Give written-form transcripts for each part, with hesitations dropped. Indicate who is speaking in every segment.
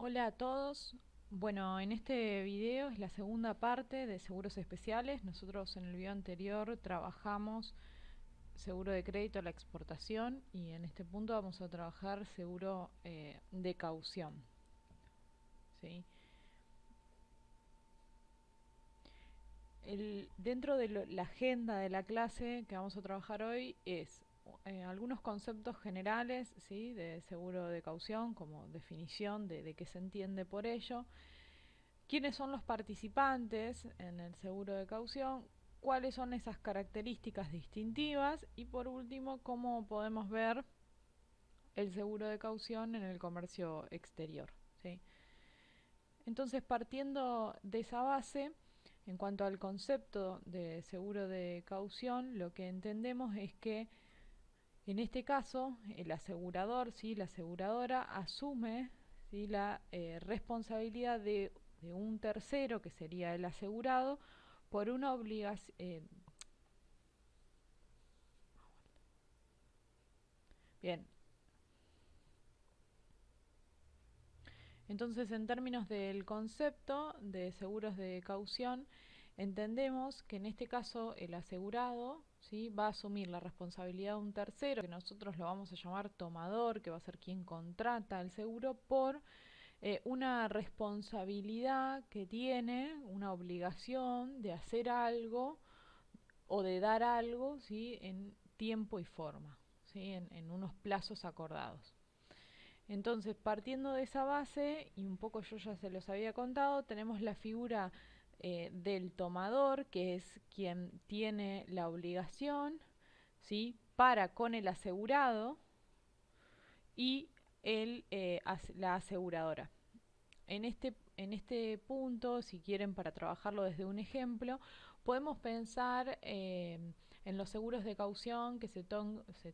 Speaker 1: Hola a todos. Bueno, en este video es la segunda parte de seguros especiales. Nosotros en el video anterior trabajamos seguro de crédito a la exportación y en este punto vamos a trabajar seguro de caución. ¿Sí? Dentro de la agenda de la clase que vamos a trabajar hoy es algunos conceptos generales, ¿sí?, de seguro de caución, como definición de qué se entiende por ello, quiénes son los participantes en el seguro de caución, cuáles son esas características distintivas y por último cómo podemos ver el seguro de caución en el comercio exterior, ¿sí? Entonces, partiendo de esa base, en cuanto al concepto de seguro de caución, lo que entendemos es que en este caso el asegurador, ¿sí?, la aseguradora asume, ¿sí?, la responsabilidad de un tercero, que sería el asegurado, por una obligación. Bien, entonces en términos del concepto de seguros de caución, entendemos que en este caso el asegurado, ¿sí?, va a asumir la responsabilidad de un tercero, que nosotros lo vamos a llamar tomador, que va a ser quien contrata el seguro, por una responsabilidad que tiene, una obligación de hacer algo o de dar algo, ¿sí?, en tiempo y forma, ¿sí?, en unos plazos acordados. Entonces, partiendo de esa base, y un poco yo ya se los había contado, tenemos la figura del tomador, que es quien tiene la obligación, ¿sí?, para con el asegurado, y la aseguradora. En este punto, si quieren, para trabajarlo desde un ejemplo, podemos pensar en los seguros de caución que se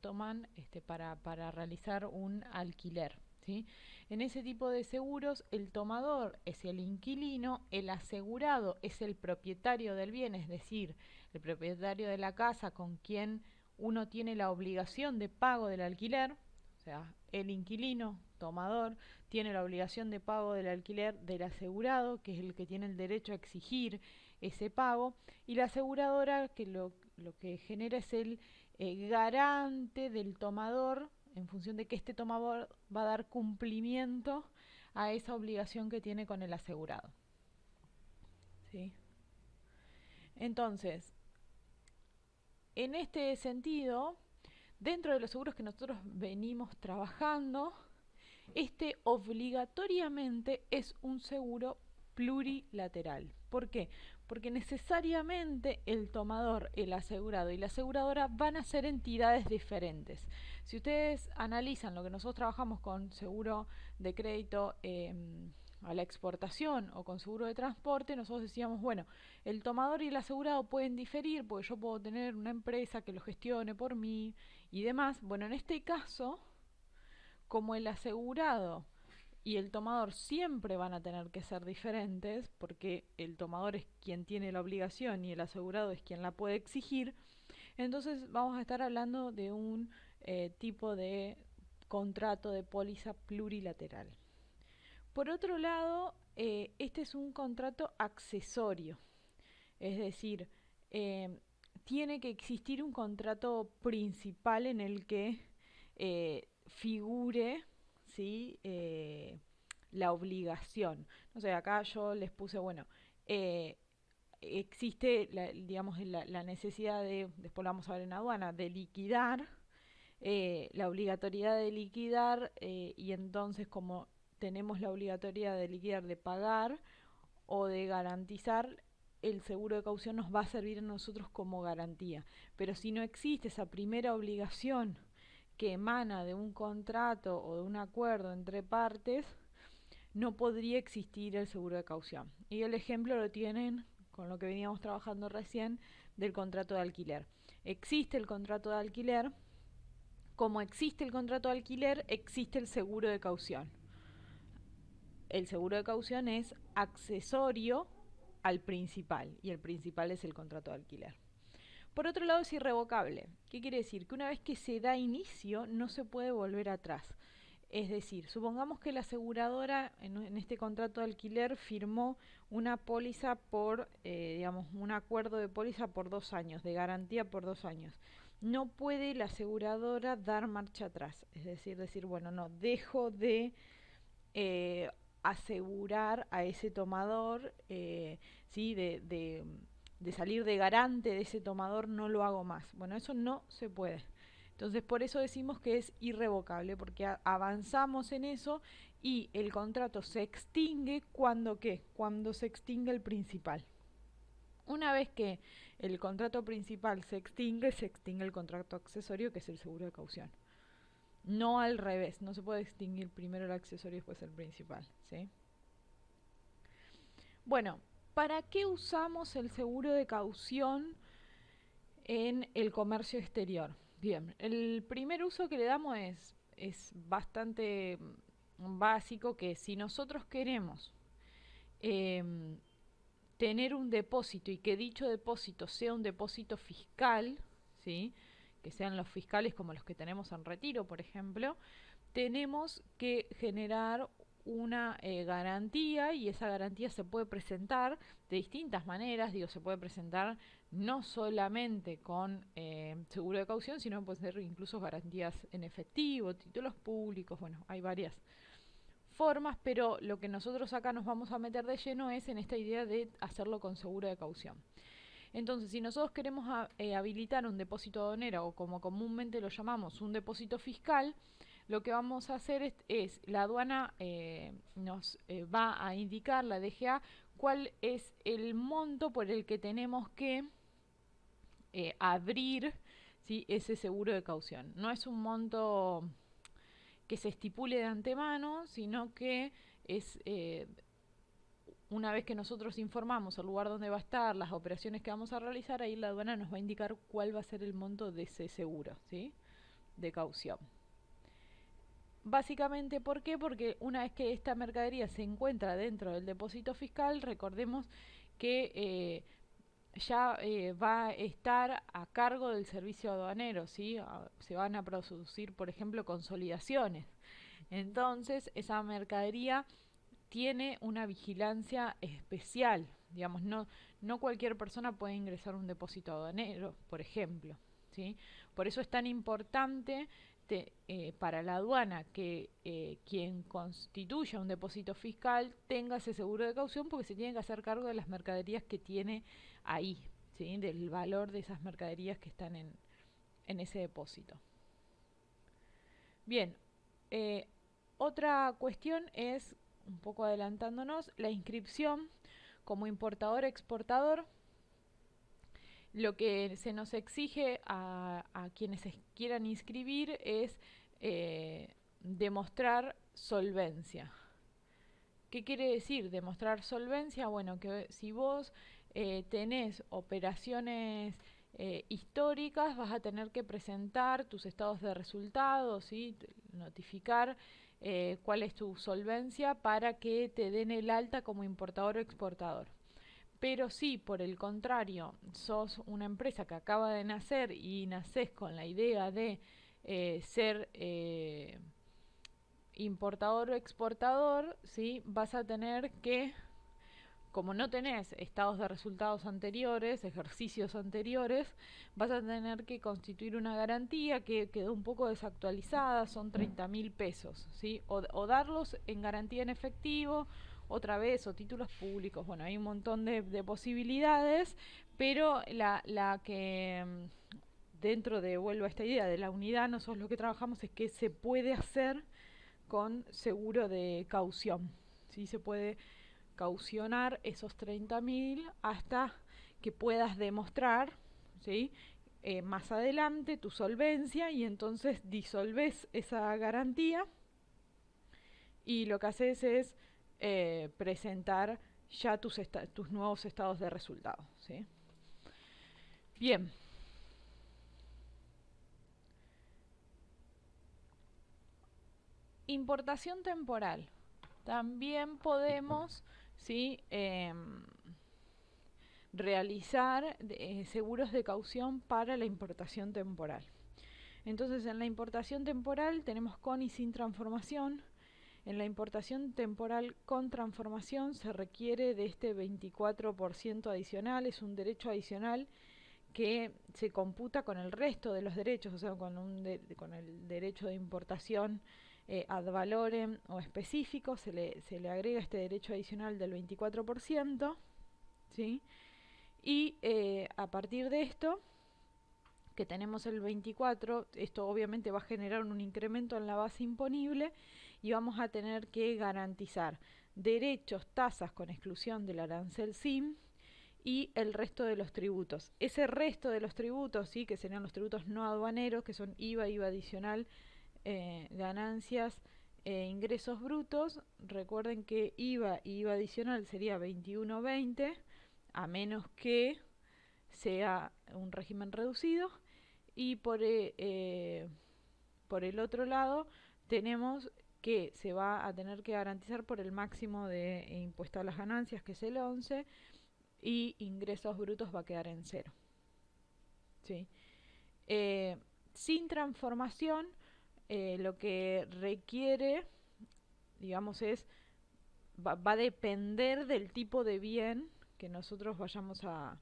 Speaker 1: toman para realizar un alquiler, ¿sí? En ese tipo de seguros, el tomador es el inquilino, el asegurado es el propietario del bien, es decir, el propietario de la casa con quien uno tiene la obligación de pago del alquiler. O sea, el inquilino, tomador, tiene la obligación de pago del alquiler del asegurado, que es el que tiene el derecho a exigir ese pago, y la aseguradora, que lo que genera es el garante del tomador, en función de que este tomador va a dar cumplimiento a esa obligación que tiene con el asegurado, ¿sí? Entonces, en este sentido, dentro de los seguros que nosotros venimos trabajando, este obligatoriamente es un seguro plurilateral. ¿Por qué? Porque necesariamente el tomador, el asegurado y la aseguradora van a ser entidades diferentes. Si ustedes analizan lo que nosotros trabajamos con seguro de crédito a la exportación o con seguro de transporte, nosotros decíamos, bueno, el tomador y el asegurado pueden diferir porque yo puedo tener una empresa que lo gestione por mí y demás. Bueno, en este caso, como el asegurado y el tomador siempre van a tener que ser diferentes, porque el tomador es quien tiene la obligación y el asegurado es quien la puede exigir, entonces vamos a estar hablando de un tipo de contrato de póliza plurilateral. Por otro lado, este es un contrato accesorio, es decir, eh, tiene que existir un contrato principal en el que figure, ¿sí?, la obligación. No sé, acá yo les puse, bueno, existe la necesidad de, después lo vamos a ver en aduana, de liquidar, la obligatoriedad de liquidar, y entonces como tenemos la obligatoriedad de liquidar, de pagar o de garantizar, el seguro de caución nos va a servir a nosotros como garantía. Pero si no existe esa primera obligación que emana de un contrato o de un acuerdo entre partes, no podría existir el seguro de caución. Y el ejemplo lo tienen con lo que veníamos trabajando recién del contrato de alquiler. Existe el contrato de alquiler, como existe el contrato de alquiler, existe el seguro de caución. El seguro de caución es accesorio al principal, y el principal es el contrato de alquiler. Por otro lado, es irrevocable. ¿Qué quiere decir? Que una vez que se da inicio no se puede volver atrás. Es decir, supongamos que la aseguradora en este contrato de alquiler firmó una póliza por, digamos, un acuerdo de póliza por 2 años, de garantía por 2 años. No puede la aseguradora dar marcha atrás, es decir, bueno, no, dejo de eh, asegurar a ese tomador, ¿sí? De salir de garante de ese tomador, no lo hago más. Bueno, eso no se puede. Entonces, por eso decimos que es irrevocable, porque avanzamos en eso y el contrato se extingue cuando ¿qué? Cuando se extingue el principal. Una vez que el contrato principal se extingue el contrato accesorio, que es el seguro de caución. No al revés, no se puede extinguir primero el accesorio y después el principal, ¿sí? Bueno, ¿para qué usamos el seguro de caución en el comercio exterior? Bien, el primer uso que le damos es bastante básico, que si nosotros queremos em, tener un depósito y que dicho depósito sea un depósito fiscal, ¿sí? Que sean los fiscales como los que tenemos en retiro, por ejemplo, tenemos que generar una garantía, y esa garantía se puede presentar de distintas maneras. Digo, se puede presentar no solamente con seguro de caución, sino puede ser incluso garantías en efectivo, títulos públicos. Bueno, hay varias formas, pero lo que nosotros acá nos vamos a meter de lleno es en esta idea de hacerlo con seguro de caución. Entonces, si nosotros queremos habilitar un depósito aduanero, o como comúnmente lo llamamos, un depósito fiscal, lo que vamos a hacer es la aduana nos va a indicar, la DGA, cuál es el monto por el que tenemos que abrir, ¿sí?, ese seguro de caución. No es un monto que se estipule de antemano, sino que es una vez que nosotros informamos el lugar donde va a estar, las operaciones que vamos a realizar, ahí la aduana nos va a indicar cuál va a ser el monto de ese seguro, ¿sí?, de caución. Básicamente, ¿por qué? Porque una vez que esta mercadería se encuentra dentro del depósito fiscal, recordemos que ya va a estar a cargo del servicio aduanero, ¿sí? Se van a producir, por ejemplo, consolidaciones. Entonces, esa mercadería tiene una vigilancia especial. Digamos, no cualquier persona puede ingresar a un depósito aduanero, por ejemplo, ¿sí? Por eso es tan importante para la aduana que quien constituya un depósito fiscal tenga ese seguro de caución, porque se tiene que hacer cargo de las mercaderías que tiene ahí, ¿sí?, del valor de esas mercaderías que están en ese depósito. Bien, otra cuestión es, un poco adelantándonos, la inscripción como importador-exportador. Lo que se nos exige a quienes quieran inscribir es demostrar solvencia. ¿Qué quiere decir demostrar solvencia? Bueno, que si vos tenés operaciones históricas, vas a tener que presentar tus estados de resultados, ¿sí?, notificar cuál es tu solvencia para que te den el alta como importador o exportador. Pero si por el contrario sos una empresa que acaba de nacer y nacés con la idea de ser importador o exportador, ¿sí?, vas a tener que, como no tenés estados de resultados anteriores, ejercicios anteriores, vas a tener que constituir una garantía que quedó un poco desactualizada, son 30.000 pesos, ¿sí? O darlos en garantía en efectivo, otra vez, o títulos públicos. Bueno, hay un montón de posibilidades, pero la que dentro de, vuelvo a esta idea de la unidad, nosotros lo que trabajamos es que se puede hacer con seguro de caución, ¿sí? Se puede caucionar esos 30.000 hasta que puedas demostrar, ¿sí?, más adelante tu solvencia, y entonces disolves esa garantía y lo que haces es presentar ya tus nuevos estados de resultados, ¿sí? Bien. Importación temporal. También podemos, ¿sí?, realizar seguros de caución para la importación temporal. Entonces en la importación temporal tenemos con y sin transformación. En la importación temporal con transformación se requiere de este 24% adicional, es un derecho adicional que se computa con el resto de los derechos, o sea, con el derecho de importación ad valorem o específico, se le agrega este derecho adicional del 24%, ¿sí? Y a partir de esto, que tenemos el 24, esto obviamente va a generar un incremento en la base imponible y vamos a tener que garantizar derechos, tasas con exclusión del arancel SIM y el resto de los tributos. Ese resto de los tributos, ¿sí?, que serían los tributos no aduaneros, que son IVA, IVA adicional, ganancias e ingresos brutos. Recuerden que IVA y IVA adicional sería 21.20, a menos que sea un régimen reducido. Y por el otro lado tenemos que se va a tener que garantizar por el máximo de impuesto a las ganancias, que es el 11, y ingresos brutos va a quedar en 0. ¿Sí? Sin transformación, lo que requiere, digamos, va a depender del tipo de bien que nosotros vayamos a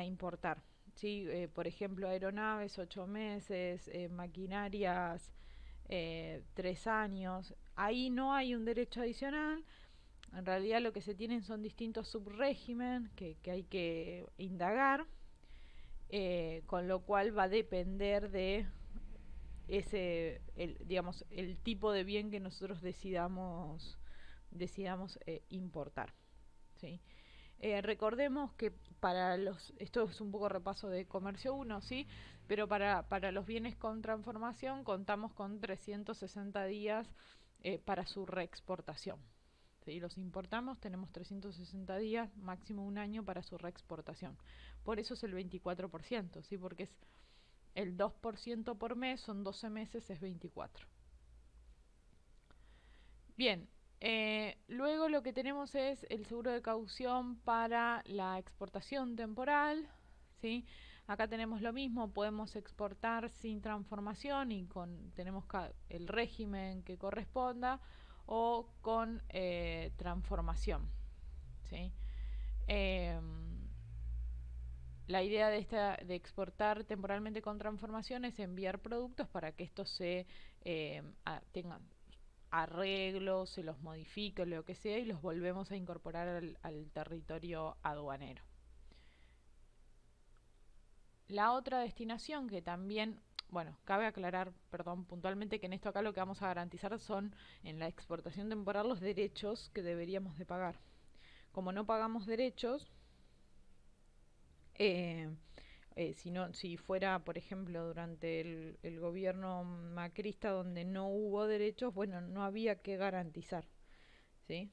Speaker 1: importar. ¿Sí? Por ejemplo, aeronaves 8 meses, maquinarias 3 años. Ahí no hay un derecho adicional. En realidad lo que se tienen son distintos subregímenes que hay que indagar, con lo cual va a depender de digamos, el tipo de bien que nosotros decidamos importar. ¿Sí? Recordemos que esto es un poco repaso de Comercio 1, ¿sí? Pero para los bienes con transformación contamos con 360 días para su reexportación. Si los importamos, tenemos 360 días, máximo un año para su reexportación. Por eso es el 24%, ¿sí? Porque es el 2% por mes, son 12 meses, es 24. Bien, luego lo que tenemos es el seguro de caución para la exportación temporal, ¿sí? Acá tenemos lo mismo, podemos exportar sin transformación y tenemos el régimen que corresponda, o con transformación, ¿sí? La idea de exportar temporalmente con transformación es enviar productos para que estos tengan arreglos, se los modifique, lo que sea, y los volvemos a incorporar al territorio aduanero. La otra destinación que también, bueno, cabe aclarar, perdón, puntualmente que en esto acá lo que vamos a garantizar son, en la exportación temporal, los derechos que deberíamos de pagar. Como no pagamos derechos, si fuera, por ejemplo, durante el gobierno macrista, donde no hubo derechos, bueno, no había que garantizar, ¿sí?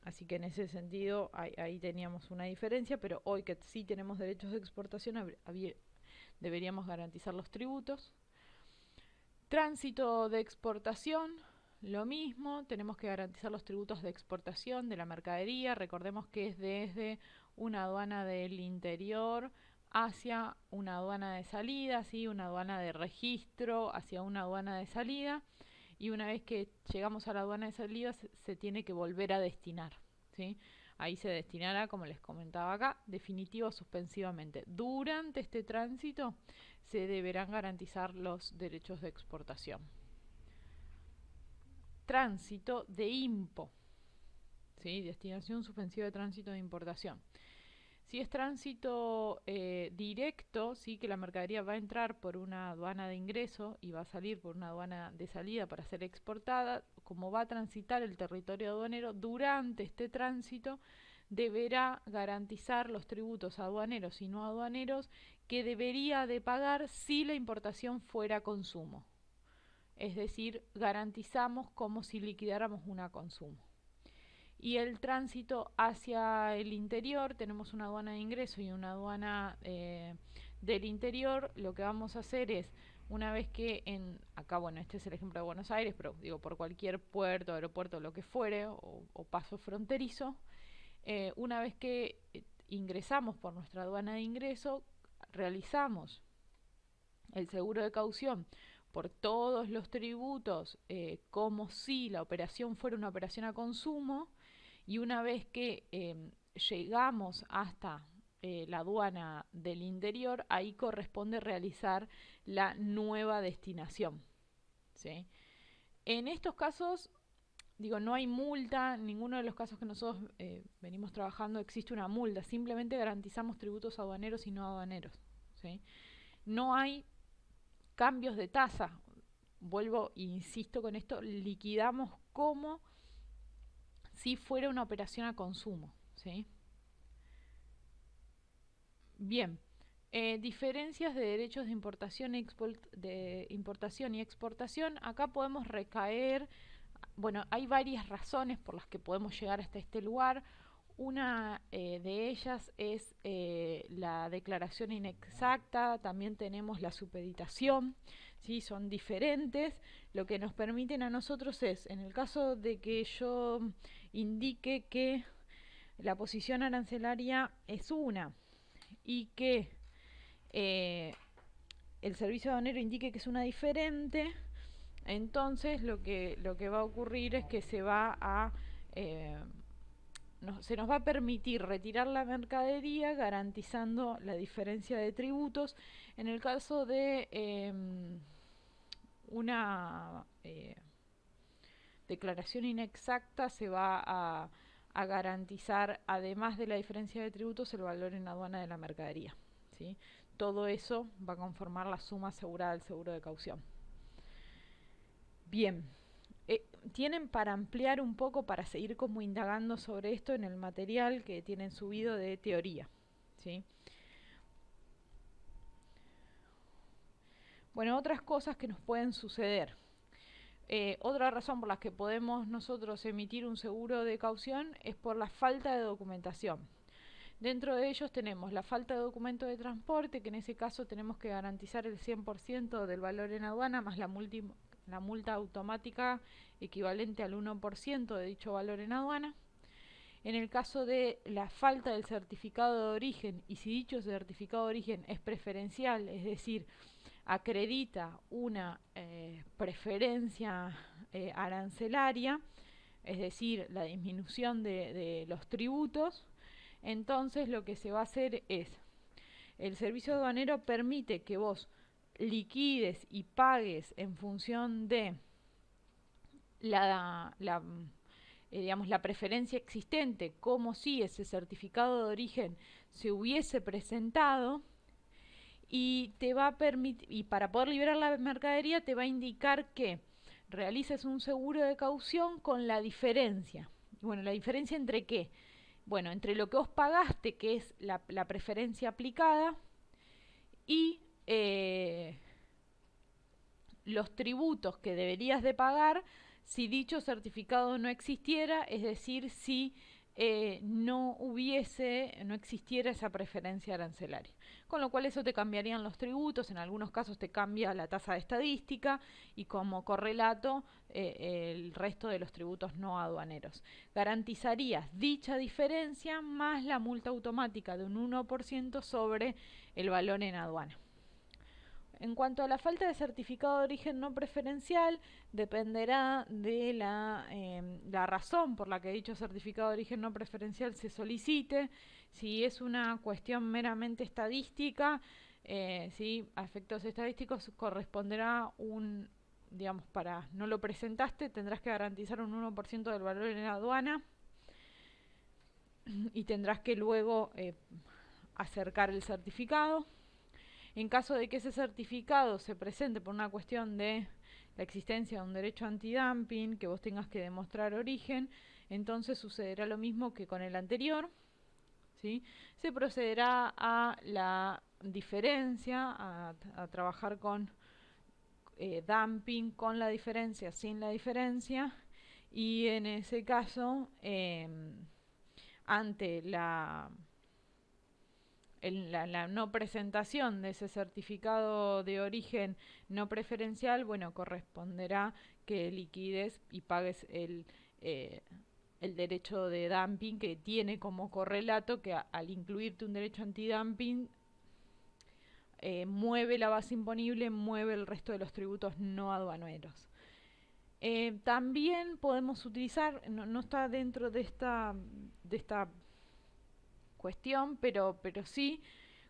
Speaker 1: Así que en ese sentido ahí teníamos una diferencia, pero hoy que sí tenemos derechos de exportación, deberíamos garantizar los tributos. Tránsito de exportación, lo mismo, tenemos que garantizar los tributos de exportación de la mercadería. Recordemos que es desde una aduana del interior hacia una aduana de salida, ¿sí? Una aduana de registro hacia una aduana de salida, y una vez que llegamos a la aduana de salida se tiene que volver a destinar, ¿sí? Ahí se destinará, como les comentaba acá, definitivo o suspensivamente. Durante este tránsito se deberán garantizar los derechos de exportación. Tránsito de IMPO, ¿sí? Destinación suspensiva de tránsito de importación. Si es tránsito directo, sí, que la mercadería va a entrar por una aduana de ingreso y va a salir por una aduana de salida para ser exportada, como va a transitar el territorio aduanero, durante este tránsito deberá garantizar los tributos aduaneros y no aduaneros que debería de pagar si la importación fuera consumo. Es decir, garantizamos como si liquidáramos una consumo. Y el tránsito hacia el interior, tenemos una aduana de ingreso y una aduana del interior. Lo que vamos a hacer es, una vez que acá, bueno, este es el ejemplo de Buenos Aires, pero digo, por cualquier puerto, aeropuerto, lo que fuere, o paso fronterizo, una vez que ingresamos por nuestra aduana de ingreso, realizamos el seguro de caución por todos los tributos, como si la operación fuera una operación a consumo, y una vez que llegamos hasta la aduana del interior, ahí corresponde realizar la nueva destinación, ¿sí? En estos casos, digo, no hay multa, en ninguno de los casos que nosotros venimos trabajando existe una multa, simplemente garantizamos tributos aduaneros y no aduaneros, ¿sí? No hay cambios de tasa, vuelvo e insisto con esto, liquidamos como si fuera una operación a consumo, ¿sí? Bien, diferencias de derechos de importación, y exportación. Acá podemos recaer, bueno, hay varias razones por las que podemos llegar hasta este lugar. Una de ellas es la declaración inexacta, también tenemos la supeditación, ¿sí? Son diferentes. Lo que nos permiten a nosotros es, en el caso de que yo indique que la posición arancelaria es una y que eh, el servicio aduanero indique que es una diferente, entonces lo que va a ocurrir es que eh, se nos va a permitir retirar la mercadería garantizando la diferencia de tributos. En el caso de una declaración inexacta, se va a garantizar, además de la diferencia de tributos, el valor en aduana de la mercadería, ¿sí? Todo eso va a conformar la suma asegurada del seguro de caución. Bien, tienen para ampliar un poco, para seguir como indagando sobre esto en el material que tienen subido de teoría, ¿sí? Bueno, otras cosas que nos pueden suceder. Otra razón por la que podemos nosotros emitir un seguro de caución es por la falta de documentación. Dentro de ellos tenemos la falta de documento de transporte, que en ese caso tenemos que garantizar el 100% del valor en aduana más la multa automática equivalente al 1% de dicho valor en aduana. En el caso de la falta del certificado de origen, y si dicho certificado de origen es preferencial, es decir, acredita una preferencia arancelaria, es decir, la disminución de los tributos, entonces lo que se va a hacer es, el servicio aduanero permite que vos liquides y pagues en función de digamos, la preferencia existente, como si ese certificado de origen se hubiese presentado, y te va a permitir, y para poder liberar la mercadería te va a indicar que realices un seguro de caución con la diferencia. Bueno, ¿la diferencia entre qué? Bueno, entre lo que vos pagaste, que es la preferencia aplicada, y los tributos que deberías de pagar si dicho certificado no existiera, es decir, si no existiera esa preferencia arancelaria. Con lo cual eso te cambiarían los tributos, en algunos casos te cambia la tasa de estadística y como correlato el resto de los tributos no aduaneros. Garantizarías dicha diferencia más la multa automática de un 1% sobre el valor en aduana. En cuanto a la falta de certificado de origen no preferencial, dependerá de la razón por la que dicho certificado de origen no preferencial se solicite. Si es una cuestión meramente estadística, ¿sí? A efectos estadísticos corresponderá digamos, para no lo presentaste, tendrás que garantizar un 1% del valor en la aduana y tendrás que luego acercar el certificado. En caso de que ese certificado se presente por una cuestión de la existencia de un derecho antidumping, que vos tengas que demostrar origen, entonces sucederá lo mismo que con el anterior, ¿sí? Se procederá a la diferencia, a trabajar con dumping con la diferencia, sin la diferencia, y en ese caso, ante la no presentación de ese certificado de origen no preferencial, bueno, corresponderá que liquides y pagues el derecho de dumping, que tiene como correlato que al incluirte un derecho antidumping mueve la base imponible, mueve el resto de los tributos no aduaneros. También podemos utilizar, no está dentro de esta cuestión, pero sí,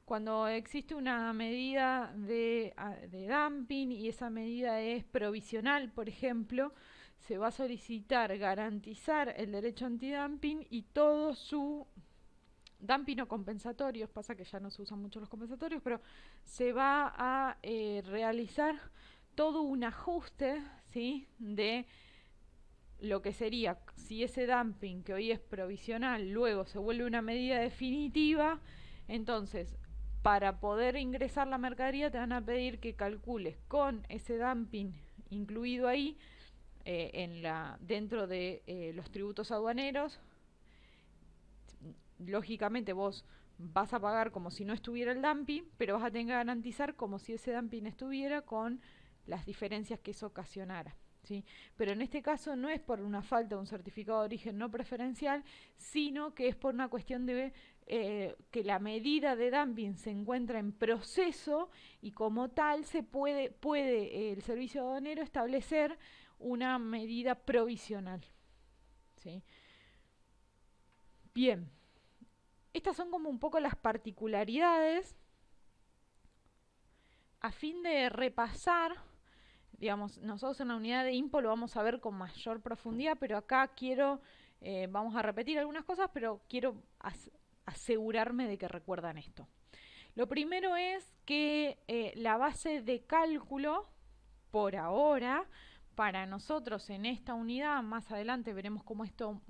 Speaker 1: cuando existe una medida de dumping y esa medida es provisional, por ejemplo, se va a solicitar garantizar el derecho antidumping y todo su dumping o compensatorios, pasa que ya no se usan mucho los compensatorios, pero se va a realizar todo un ajuste, ¿sí?, de lo que sería, si ese dumping que hoy es provisional luego se vuelve una medida definitiva, entonces para poder ingresar la mercadería te van a pedir que calcules con ese dumping incluido ahí dentro de los tributos aduaneros. Lógicamente vos vas a pagar como si no estuviera el dumping, pero vas a tener que garantizar como si ese dumping estuviera con las diferencias que eso ocasionara, ¿sí? Pero en este caso no es por una falta de un certificado de origen no preferencial, sino que es por una cuestión de que la medida de dumping se encuentra en proceso y como tal se puede el servicio aduanero establecer una medida provisional, ¿sí? Bien, estas son como un poco las particularidades a fin de repasar. Digamos, nosotros en la unidad de IMPO lo vamos a ver con mayor profundidad, pero acá vamos a repetir algunas cosas, pero quiero asegurarme de que recuerdan esto. Lo primero es que la base de cálculo, por ahora, para nosotros en esta unidad, más adelante veremos cómo esto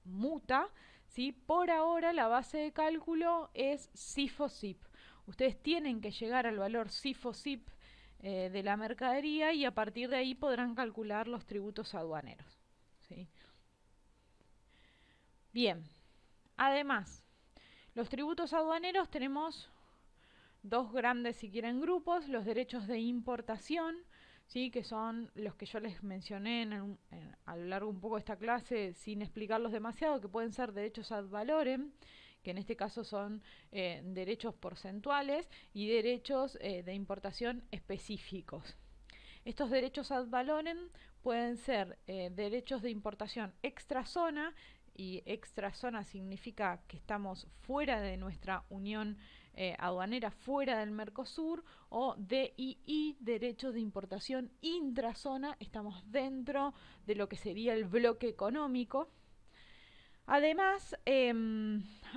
Speaker 1: muta, ¿sí? Por ahora la base de cálculo es CIFO-SIP. Ustedes tienen que llegar al valor CIFO-SIP de la mercadería y a partir de ahí podrán calcular los tributos aduaneros, ¿sí? Bien, además, los tributos aduaneros tenemos dos grandes, si quieren, grupos: los derechos de importación, ¿sí?, que son los que yo les mencioné a lo largo un poco de esta clase sin explicarlos demasiado, que pueden ser derechos ad valorem, que en este caso son derechos porcentuales, y derechos de importación específicos. Estos derechos ad valorem pueden ser derechos de importación extrazona, y extrazona significa que estamos fuera de nuestra unión aduanera, fuera del Mercosur, o DII, derechos de importación intrazona, estamos dentro de lo que sería el bloque económico. Además,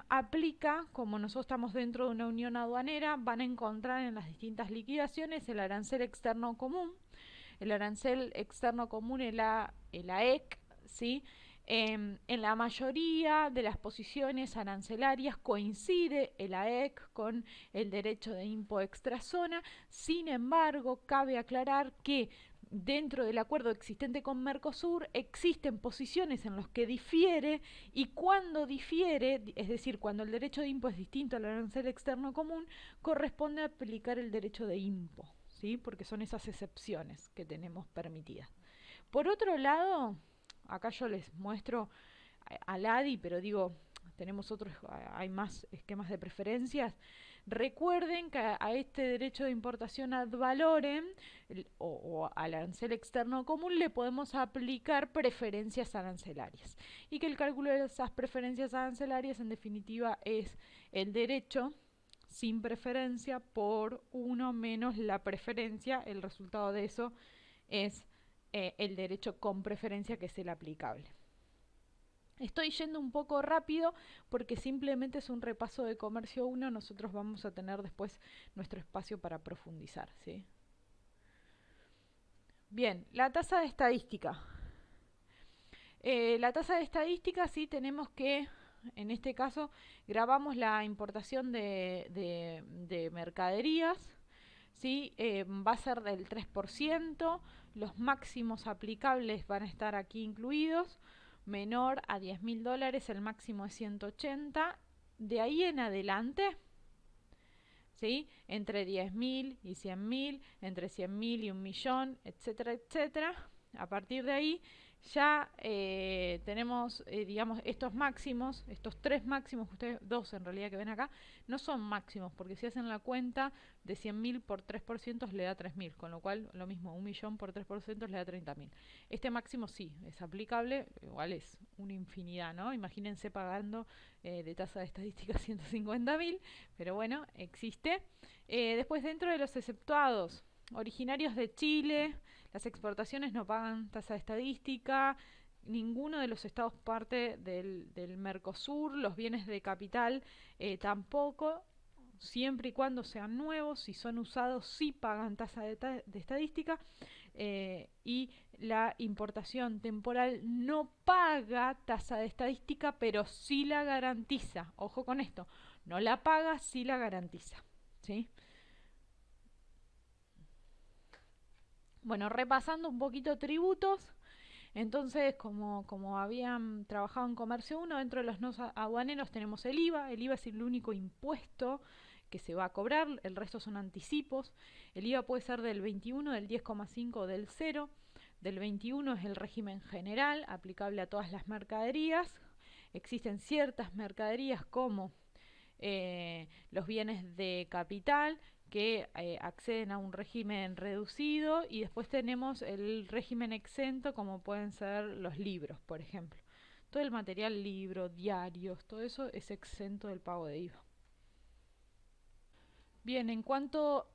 Speaker 1: aplica, como nosotros estamos dentro de una unión aduanera, van a encontrar en las distintas liquidaciones el arancel externo común. El arancel externo común, el AEC, ¿sí? En la mayoría de las posiciones arancelarias coincide el AEC con el derecho de impo extrazona. Sin embargo, cabe aclarar que dentro del acuerdo existente con Mercosur existen posiciones en las que difiere, y cuando difiere, es decir, cuando el derecho de impo es distinto al arancel externo común, corresponde aplicar el derecho de impo, ¿sí? Porque son esas excepciones que tenemos permitidas. Por otro lado, acá yo les muestro al ADI, pero digo, tenemos otros, hay más esquemas de preferencias. Recuerden que a este derecho de importación ad valorem o al arancel externo común le podemos aplicar preferencias arancelarias, y que el cálculo de esas preferencias arancelarias en definitiva es el derecho sin preferencia por 1 menos la preferencia. El resultado de eso es el derecho con preferencia, que es el aplicable. Estoy yendo un poco rápido porque simplemente es un repaso de comercio 1. Nosotros vamos a tener después nuestro espacio para profundizar, ¿sí? Bien, la tasa de estadística. La tasa de estadística, sí, tenemos que, en este caso, grabamos la importación de mercaderías, ¿sí? Va a ser del 3%. Los máximos aplicables van a estar aquí incluidos. Menor a $10.000, el máximo es 180. De ahí en adelante, ¿sí?, entre 10.000 y 100.000, entre 100.000 y 1.000.000, etcétera, etcétera. A partir de ahí ya tenemos, digamos, estos máximos, estos tres máximos, ustedes dos en realidad que ven acá, no son máximos, porque si hacen la cuenta de 100.000 por 3% le da 3.000, con lo cual lo mismo, 1.000.000 por 3% le da 30.000. Este máximo sí, es aplicable, igual es una infinidad, ¿no? Imagínense pagando de tasa de estadística 150.000, pero bueno, existe. Después, dentro de los exceptuados, originarios de Chile, las exportaciones no pagan tasa de estadística, ninguno de los estados parte del Mercosur, los bienes de capital tampoco, siempre y cuando sean nuevos, si son usados sí pagan tasa de estadística, y la importación temporal no paga tasa de estadística, pero sí la garantiza. Ojo con esto, no la paga, sí la garantiza, ¿sí? Bueno, repasando un poquito tributos, entonces como habían trabajado en Comercio 1, dentro de los no aduaneros tenemos el IVA. El IVA es el único impuesto que se va a cobrar, el resto son anticipos. El IVA puede ser del 21, del 10,5 o del 0. Del 21 es el régimen general, aplicable a todas las mercaderías. Existen ciertas mercaderías como los bienes de capital que acceden a un régimen reducido, y después tenemos el régimen exento, como pueden ser los libros, por ejemplo. Todo el material libro, diarios, todo eso es exento del pago de IVA. Bien, en cuanto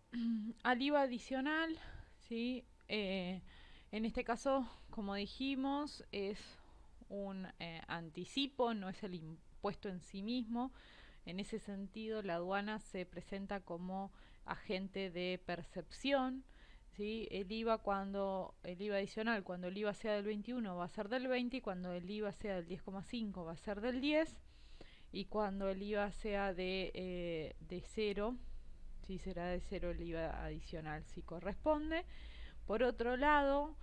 Speaker 1: al IVA adicional, ¿sí? En este caso, como dijimos, es un anticipo, no es el impuesto en sí mismo. En ese sentido, la aduana se presenta como agente de percepción, ¿sí? El IVA adicional, cuando el IVA sea del 21 va a ser del 20, y cuando el IVA sea del 10,5 va a ser del 10, y cuando el IVA sea de 0, sí, será de 0 el IVA adicional si corresponde. Por otro lado,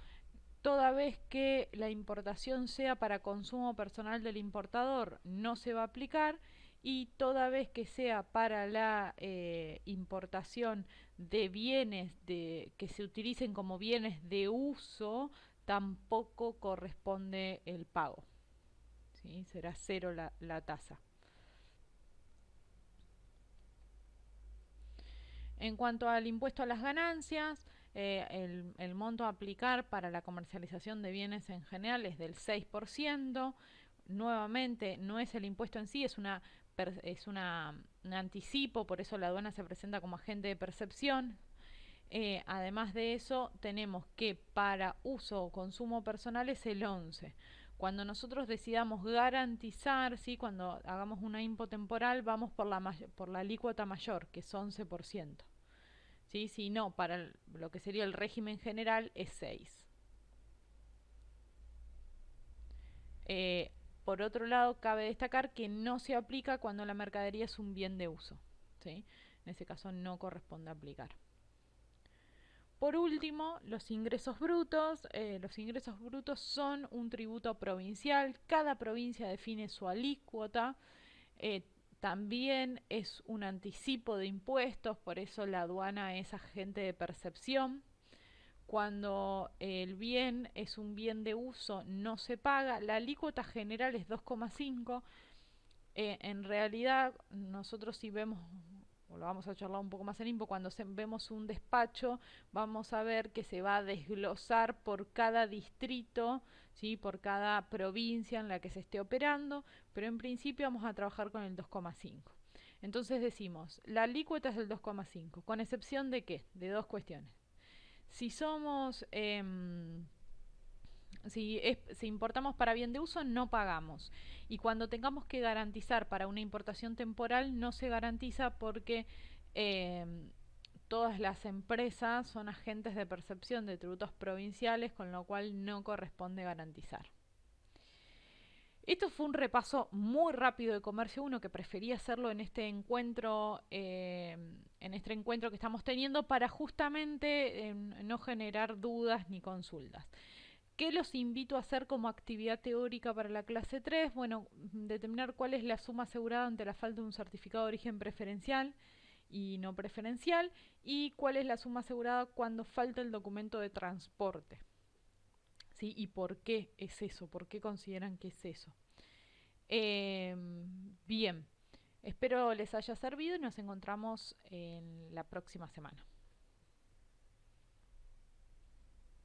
Speaker 1: toda vez que la importación sea para consumo personal del importador, no se va a aplicar, y toda vez que sea para la importación de bienes que se utilicen como bienes de uso, tampoco corresponde el pago, ¿sí? Será 0 la tasa. En cuanto al impuesto a las ganancias, el monto a aplicar para la comercialización de bienes en general es del 6%. Nuevamente, no es el impuesto en sí, un anticipo, por eso la aduana se presenta como agente de percepción. Además de eso, tenemos que para uso o consumo personal es el 11%. Cuando nosotros decidamos garantizar, ¿sí? Cuando hagamos una impo temporal, vamos por la alícuota mayor, que es 11%. ¿Sí? Si no, para lo que sería el régimen general es 6%. Por otro lado, cabe destacar que no se aplica cuando la mercadería es un bien de uso, ¿sí? En ese caso no corresponde aplicar. Por último, los ingresos brutos. Los ingresos brutos son un tributo provincial. Cada provincia define su alícuota. También es un anticipo de impuestos, por eso la aduana es agente de percepción. Cuando el bien es un bien de uso, no se paga. La alícuota general es 2,5. En realidad, nosotros si vemos, o lo vamos a charlar un poco más en info, cuando vemos un despacho, vamos a ver que se va a desglosar por cada distrito, ¿sí? Por cada provincia en la que se esté operando, pero en principio vamos a trabajar con el 2,5. Entonces decimos, la alícuota es el 2,5, con excepción de ¿qué? De dos cuestiones. Si somos... si importamos para bien de uso, no pagamos. Y cuando tengamos que garantizar para una importación temporal, no se garantiza porque todas las empresas son agentes de percepción de tributos provinciales, con lo cual no corresponde garantizar. Esto fue un repaso muy rápido de Comercio 1, que preferí hacerlo en este encuentro que estamos teniendo, para justamente no generar dudas ni consultas. ¿Qué los invito a hacer como actividad teórica para la clase 3? Bueno, determinar cuál es la suma asegurada ante la falta de un certificado de origen preferencial y no preferencial, y cuál es la suma asegurada cuando falta el documento de transporte. ¿sí? ¿Y por qué es eso? ¿Por qué consideran que es eso? Bien, espero les haya servido y nos encontramos en la próxima semana.